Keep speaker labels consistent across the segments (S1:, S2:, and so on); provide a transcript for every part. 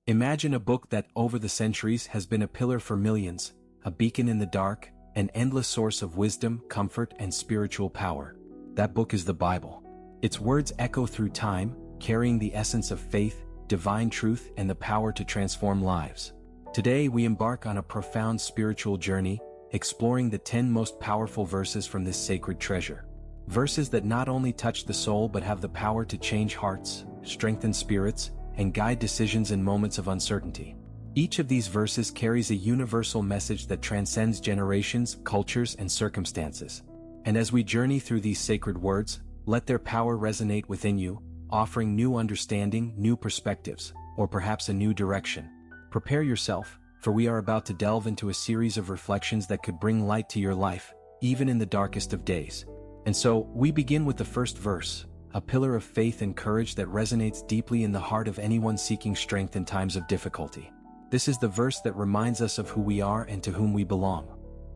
S1: Imagine a book that, over the centuries, has been a pillar for millions, a beacon in the dark, an endless source of wisdom, comfort, and spiritual power. That book is the Bible. Its words echo through time, carrying the essence of faith, divine truth, and the power to transform lives. Today we embark on a profound spiritual journey, exploring the 10 most powerful verses from this sacred treasure. Verses that not only touch the soul but have the power to change hearts, strengthen spirits, and guide decisions in moments of uncertainty. Each of these verses carries a universal message that transcends generations, cultures, and circumstances. And as we journey through these sacred words, let their power resonate within you, offering new understanding, new perspectives, or perhaps a new direction. Prepare yourself, for we are about to delve into a series of reflections that could bring light to your life, even in the darkest of days. And so, we begin with the first verse, a pillar of faith and courage that resonates deeply in the heart of anyone seeking strength in times of difficulty. This is the verse that reminds us of who we are and to whom we belong.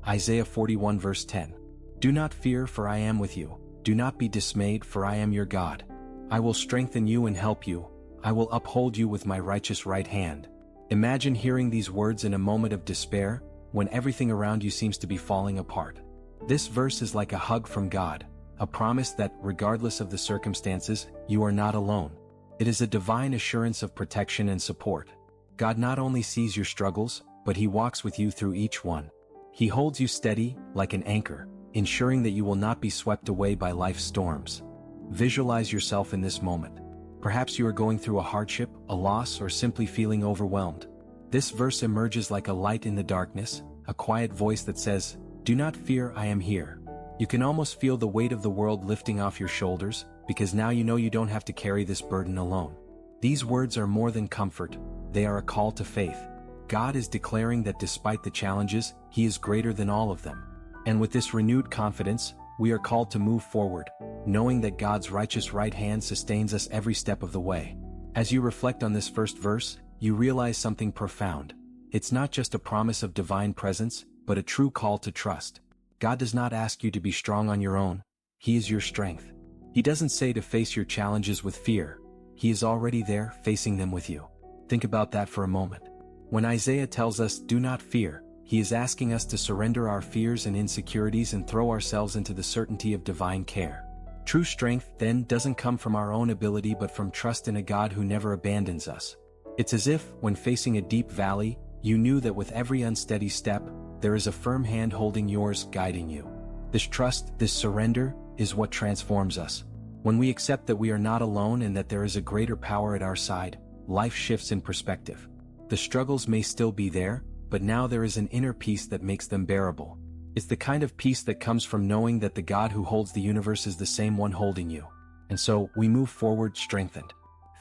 S1: Isaiah 41 verse 10. Do not fear, for I am with you. Do not be dismayed, for I am your God. I will strengthen you and help you. I will uphold you with my righteous right hand. Imagine hearing these words in a moment of despair, when everything around you seems to be falling apart. This verse is like a hug from God, a promise that, regardless of the circumstances, you are not alone. It is a divine assurance of protection and support. God not only sees your struggles, but He walks with you through each one. He holds you steady, like an anchor, ensuring that you will not be swept away by life's storms. Visualize yourself in this moment. Perhaps you are going through a hardship, a loss, or simply feeling overwhelmed. This verse emerges like a light in the darkness, a quiet voice that says, "Do not fear, I am here." You can almost feel the weight of the world lifting off your shoulders, because now you know you don't have to carry this burden alone. These words are more than comfort, they are a call to faith. God is declaring that despite the challenges, He is greater than all of them. And with this renewed confidence, we are called to move forward, knowing that God's righteous right hand sustains us every step of the way. As you reflect on this first verse, you realize something profound. It's not just a promise of divine presence, but a true call to trust. God does not ask you to be strong on your own. He is your strength. He doesn't say to face your challenges with fear. He is already there, facing them with you. Think about that for a moment. When Isaiah tells us, "Do not fear," he is asking us to surrender our fears and insecurities and throw ourselves into the certainty of divine care. True strength, then, doesn't come from our own ability but from trust in a God who never abandons us. It's as if, when facing a deep valley, you knew that with every unsteady step, there is a firm hand holding yours, guiding you. This trust, this surrender, is what transforms us. When we accept that we are not alone and that there is a greater power at our side, life shifts in perspective. The struggles may still be there, but now there is an inner peace that makes them bearable. It's the kind of peace that comes from knowing that the God who holds the universe is the same one holding you. And so, we move forward strengthened.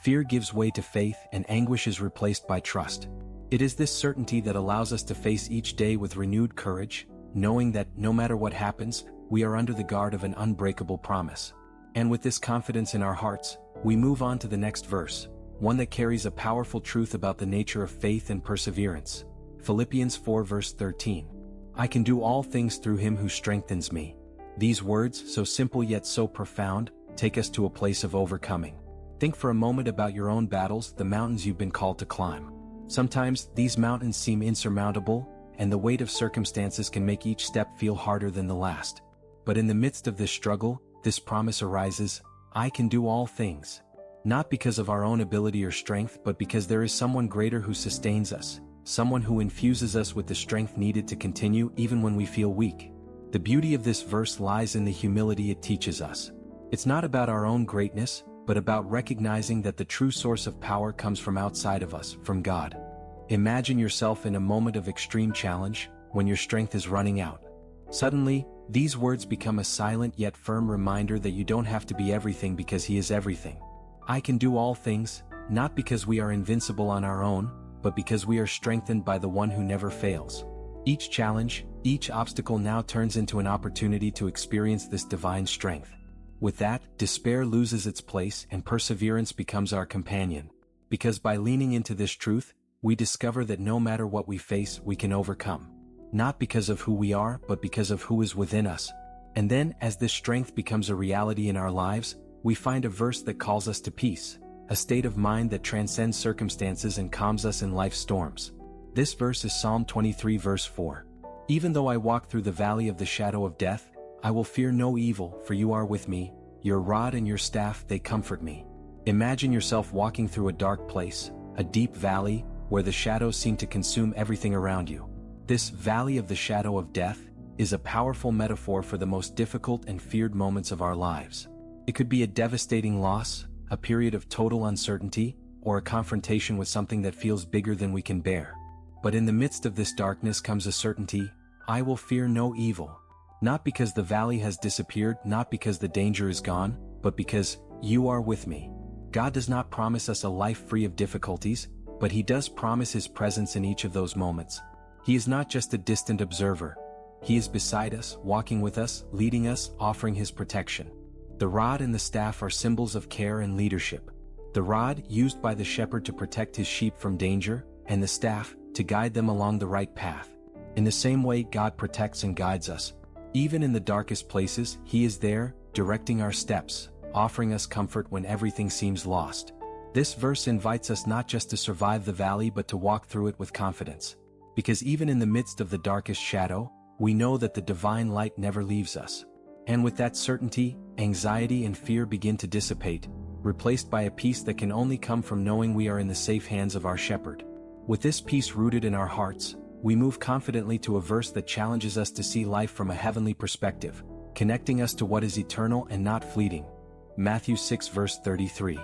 S1: Fear gives way to faith, and anguish is replaced by trust. It is this certainty that allows us to face each day with renewed courage, knowing that, no matter what happens, we are under the guard of an unbreakable promise. And with this confidence in our hearts, we move on to the next verse, one that carries a powerful truth about the nature of faith and perseverance. Philippians 4 verse 13. I can do all things through Him who strengthens me. These words, so simple yet so profound, take us to a place of overcoming. Think for a moment about your own battles, the mountains you've been called to climb. Sometimes, these mountains seem insurmountable, and the weight of circumstances can make each step feel harder than the last. But in the midst of this struggle, this promise arises, I can do all things. Not because of our own ability or strength, but because there is someone greater who sustains us, someone who infuses us with the strength needed to continue even when we feel weak. The beauty of this verse lies in the humility it teaches us. It's not about our own greatness, but about recognizing that the true source of power comes from outside of us, from God. Imagine yourself in a moment of extreme challenge, when your strength is running out. Suddenly, these words become a silent yet firm reminder that you don't have to be everything because He is everything. I can do all things, not because we are invincible on our own, but because we are strengthened by the one who never fails. Each challenge, each obstacle now turns into an opportunity to experience this divine strength. With that, despair loses its place and perseverance becomes our companion. Because by leaning into this truth, we discover that no matter what we face, we can overcome. Not because of who we are, but because of who is within us. And then, as this strength becomes a reality in our lives, we find a verse that calls us to peace. a state of mind that transcends circumstances and calms us in life's storms. This verse is Psalm 23 verse 4. Even though I walk through the valley of the shadow of death, I will fear no evil, for you are with me, your rod and your staff, they comfort me. Imagine yourself walking through a dark place, a deep valley, where the shadows seem to consume everything around you. This valley of the shadow of death is a powerful metaphor for the most difficult and feared moments of our lives. It could be a devastating loss, a period of total uncertainty, or a confrontation with something that feels bigger than we can bear. But in the midst of this darkness comes a certainty: I will fear no evil. Not because the valley has disappeared, not because the danger is gone, but because you are with me. God does not promise us a life free of difficulties, but He does promise His presence in each of those moments. He is not just a distant observer. He is beside us, walking with us, leading us, offering His protection. The rod and the staff are symbols of care and leadership. The rod, used by the shepherd to protect his sheep from danger, and the staff, to guide them along the right path. In the same way God protects and guides us. Even in the darkest places, He is there, directing our steps, offering us comfort when everything seems lost. This verse invites us not just to survive the valley but to walk through it with confidence. Because even in the midst of the darkest shadow, we know that the divine light never leaves us. And with that certainty, anxiety and fear begin to dissipate, replaced by a peace that can only come from knowing we are in the safe hands of our shepherd. With this peace rooted in our hearts, we move confidently to a verse that challenges us to see life from a heavenly perspective, connecting us to what is eternal and not fleeting. Matthew 6 verse 33.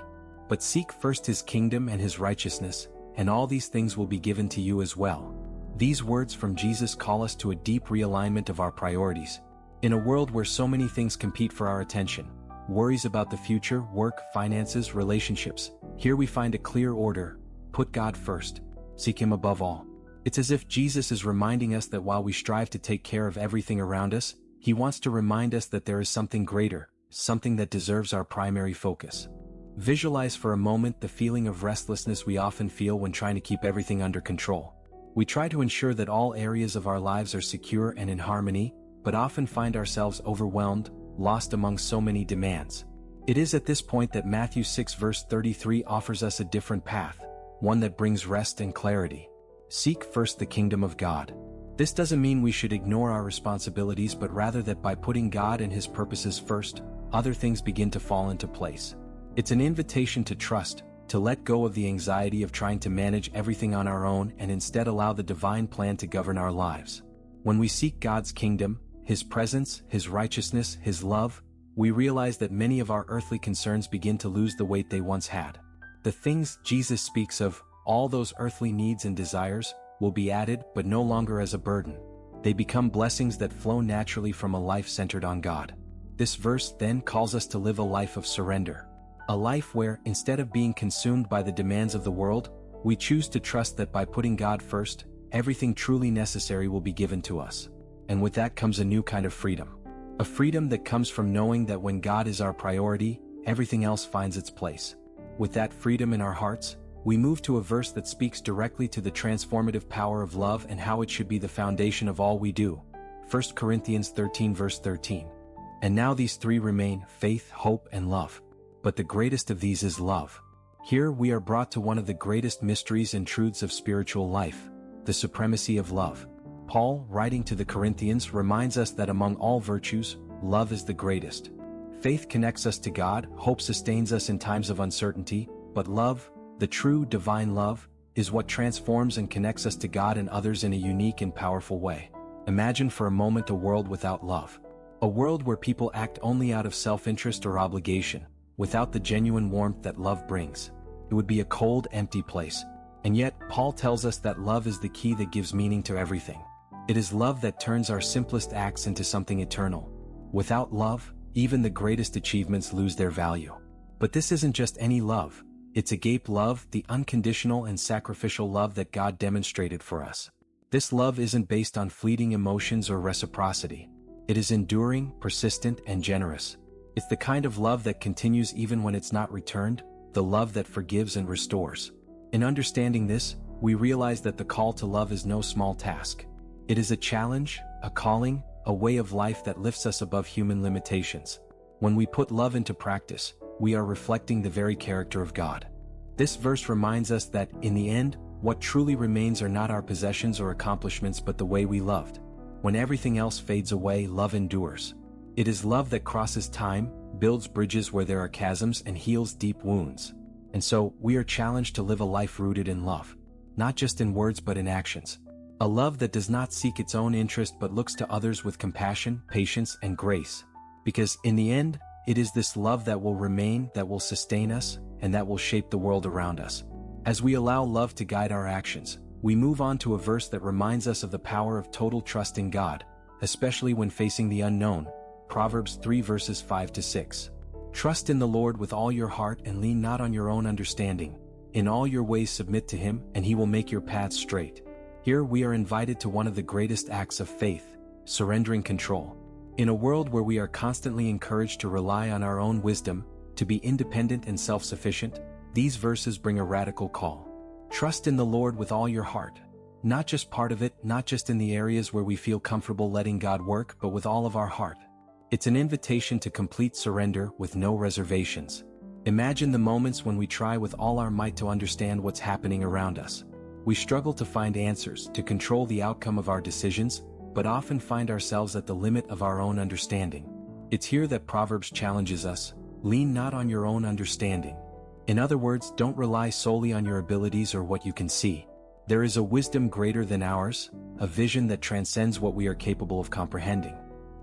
S1: But seek first His kingdom and His righteousness, and all these things will be given to you as well. These words from Jesus call us to a deep realignment of our priorities. In a world where so many things compete for our attention, worries about the future, work, finances, relationships, here we find a clear order: put God first, seek Him above all. It's as if Jesus is reminding us that while we strive to take care of everything around us, He wants to remind us that there is something greater, something that deserves our primary focus. Visualize for a moment the feeling of restlessness we often feel when trying to keep everything under control. We try to ensure that all areas of our lives are secure and in harmony, but often find ourselves overwhelmed, lost among so many demands. It is at this point that Matthew 6 verse 33 offers us a different path, one that brings rest and clarity. Seek first the kingdom of God. This doesn't mean we should ignore our responsibilities, but rather that by putting God and His purposes first, other things begin to fall into place. It's an invitation to trust, to let go of the anxiety of trying to manage everything on our own and instead allow the divine plan to govern our lives. When we seek God's kingdom, His presence, His righteousness, His love, we realize that many of our earthly concerns begin to lose the weight they once had. The things Jesus speaks of, all those earthly needs and desires, will be added, but no longer as a burden. They become blessings that flow naturally from a life centered on God. This verse then calls us to live a life of surrender. A life where, instead of being consumed by the demands of the world, we choose to trust that by putting God first, everything truly necessary will be given to us. And with that comes a new kind of freedom. A freedom that comes from knowing that when God is our priority, everything else finds its place. With that freedom in our hearts, we move to a verse that speaks directly to the transformative power of love and how it should be the foundation of all we do. 1 Corinthians 13 verse 13. And now these three remain: faith, hope, and love. But the greatest of these is love. Here we are brought to one of the greatest mysteries and truths of spiritual life: the supremacy of love. Paul, writing to the Corinthians, reminds us that among all virtues, love is the greatest. Faith connects us to God, hope sustains us in times of uncertainty, but love, the true divine love, is what transforms and connects us to God and others in a unique and powerful way. Imagine for a moment a world without love. A world where people act only out of self-interest or obligation, without the genuine warmth that love brings. It would be a cold, empty place. And yet, Paul tells us that love is the key that gives meaning to everything. It is love that turns our simplest acts into something eternal. Without love, even the greatest achievements lose their value. But this isn't just any love. It's agape love, the unconditional and sacrificial love that God demonstrated for us. This love isn't based on fleeting emotions or reciprocity. It is enduring, persistent, and generous. It's the kind of love that continues even when it's not returned, the love that forgives and restores. In understanding this, we realize that the call to love is no small task. It is a challenge, a calling, a way of life that lifts us above human limitations. When we put love into practice, we are reflecting the very character of God. This verse reminds us that, in the end, what truly remains are not our possessions or accomplishments but the way we loved. When everything else fades away, love endures. It is love that crosses time, builds bridges where there are chasms, and heals deep wounds. And so, we are challenged to live a life rooted in love. Not just in words but in actions. A love that does not seek its own interest but looks to others with compassion, patience, and grace. Because, in the end, it is this love that will remain, that will sustain us, and that will shape the world around us. As we allow love to guide our actions, we move on to a verse that reminds us of the power of total trust in God, especially when facing the unknown. Proverbs 3 verses 5-6. Trust in the Lord with all your heart and lean not on your own understanding. In all your ways submit to Him, and He will make your paths straight. Here we are invited to one of the greatest acts of faith, surrendering control. In a world where we are constantly encouraged to rely on our own wisdom, to be independent and self-sufficient, these verses bring a radical call. Trust in the Lord with all your heart. Not just part of it, not just in the areas where we feel comfortable letting God work, but with all of our heart. It's an invitation to complete surrender with no reservations. Imagine the moments when we try with all our might to understand what's happening around us. We struggle to find answers, to control the outcome of our decisions, but often find ourselves at the limit of our own understanding. It's here that Proverbs challenges us: lean not on your own understanding. In other words, don't rely solely on your abilities or what you can see. There is a wisdom greater than ours, a vision that transcends what we are capable of comprehending.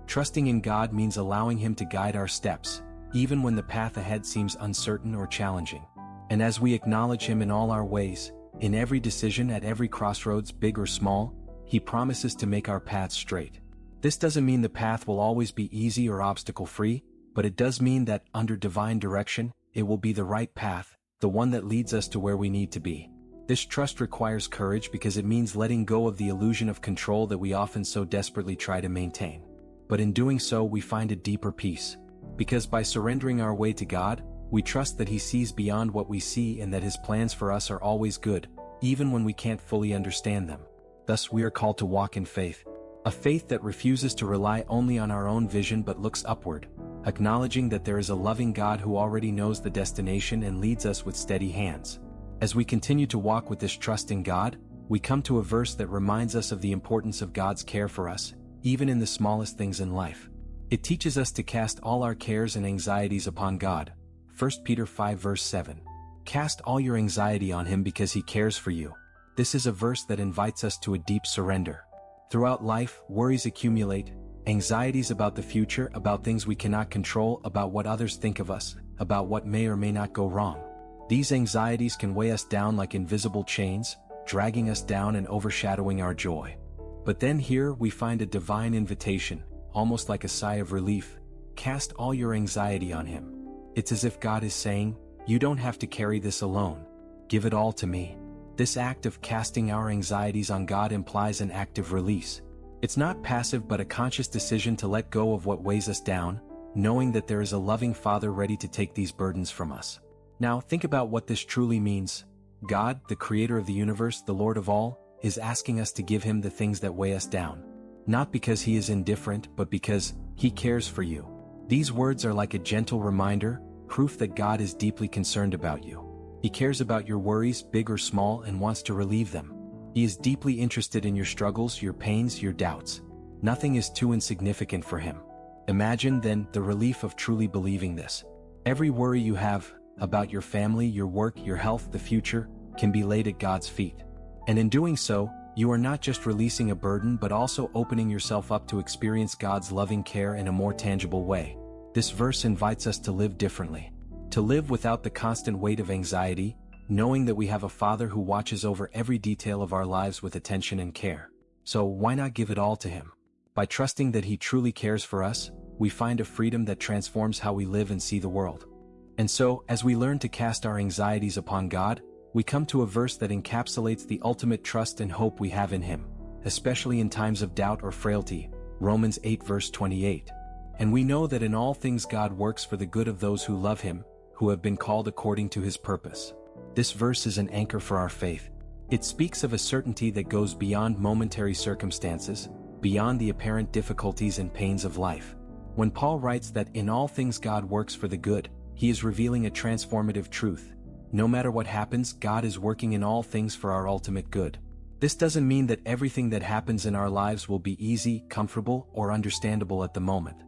S1: Trusting in God means allowing Him to guide our steps, even when the path ahead seems uncertain or challenging. And as we acknowledge Him in all our ways, in every decision, at every crossroads, big or small, He promises to make our paths straight. This doesn't mean the path will always be easy or obstacle-free, but it does mean that, under divine direction, it will be the right path, the one that leads us to where we need to be. This trust requires courage because it means letting go of the illusion of control that we often so desperately try to maintain. But in doing so, we find a deeper peace. Because by surrendering our way to God, we trust that He sees beyond what we see and that His plans for us are always good, even when we can't fully understand them. Thus we are called to walk in faith. A faith that refuses to rely only on our own vision but looks upward, acknowledging that there is a loving God who already knows the destination and leads us with steady hands. As we continue to walk with this trust in God, we come to a verse that reminds us of the importance of God's care for us, even in the smallest things in life. It teaches us to cast all our cares and anxieties upon God. 1 Peter 5 verse 7. Cast all your anxiety on Him because He cares for you. This is a verse that invites us to a deep surrender. Throughout life, worries accumulate, anxieties about the future, about things we cannot control, about what others think of us, about what may or may not go wrong. These anxieties can weigh us down like invisible chains, dragging us down and overshadowing our joy. But then here we find a divine invitation, almost like a sigh of relief. Cast all your anxiety on Him. It's as if God is saying, you don't have to carry this alone. Give it all to me. This act of casting our anxieties on God implies an active release. It's not passive but a conscious decision to let go of what weighs us down, knowing that there is a loving Father ready to take these burdens from us. Now think about what this truly means. God, the Creator of the universe, the Lord of all, is asking us to give Him the things that weigh us down. Not because He is indifferent, but because He cares for you. These words are like a gentle reminder, proof that God is deeply concerned about you. He cares about your worries, big or small, and wants to relieve them. He is deeply interested in your struggles, your pains, your doubts. Nothing is too insignificant for Him. Imagine, then, the relief of truly believing this. Every worry you have, about your family, your work, your health, the future, can be laid at God's feet. And in doing so, you are not just releasing a burden but also opening yourself up to experience God's loving care in a more tangible way. This verse invites us to live differently. To live without the constant weight of anxiety, knowing that we have a Father who watches over every detail of our lives with attention and care. So why not give it all to Him? By trusting that He truly cares for us, we find a freedom that transforms how we live and see the world. And so, as we learn to cast our anxieties upon God, we come to a verse that encapsulates the ultimate trust and hope we have in Him, especially in times of doubt or frailty. Romans 8 verse 28. And we know that in all things God works for the good of those who love Him, who have been called according to His purpose. This verse is an anchor for our faith. It speaks of a certainty that goes beyond momentary circumstances, beyond the apparent difficulties and pains of life. When Paul writes that in all things God works for the good, he is revealing a transformative truth. No matter what happens, God is working in all things for our ultimate good. This doesn't mean that everything that happens in our lives will be easy, comfortable, or understandable at the moment.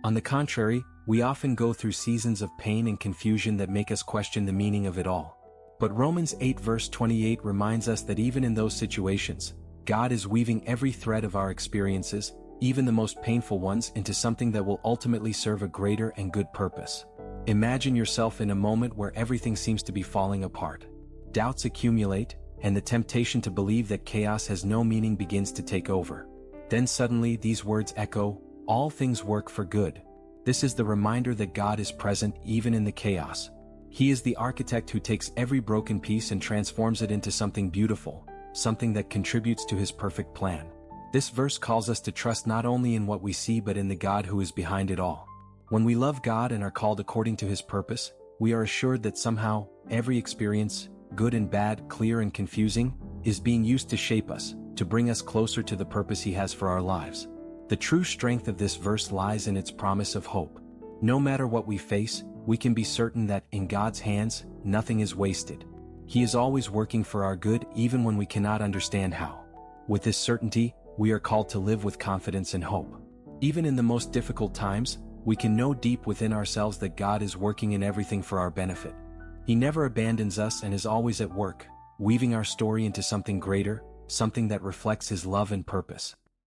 S1: On the contrary, we often go through seasons of pain and confusion that make us question the meaning of it all. But Romans 8 verse 28 reminds us that even in those situations, God is weaving every thread of our experiences, even the most painful ones, into something that will ultimately serve a greater and good purpose. Imagine yourself in a moment where everything seems to be falling apart. Doubts accumulate, and the temptation to believe that chaos has no meaning begins to take over. Then suddenly these words echo, "All things work for good." This is the reminder that God is present even in the chaos. He is the architect who takes every broken piece and transforms it into something beautiful, something that contributes to His perfect plan. This verse calls us to trust not only in what we see but in the God who is behind it all. When we love God and are called according to His purpose, we are assured that somehow, every experience, good and bad, clear and confusing, is being used to shape us, to bring us closer to the purpose He has for our lives. The true strength of this verse lies in its promise of hope. No matter what we face, we can be certain that, in God's hands, nothing is wasted. He is always working for our good even when we cannot understand how. With this certainty, we are called to live with confidence and hope. Even in the most difficult times, we can know deep within ourselves that God is working in everything for our benefit. He never abandons us and is always at work, weaving our story into something greater, something that reflects His love and purpose.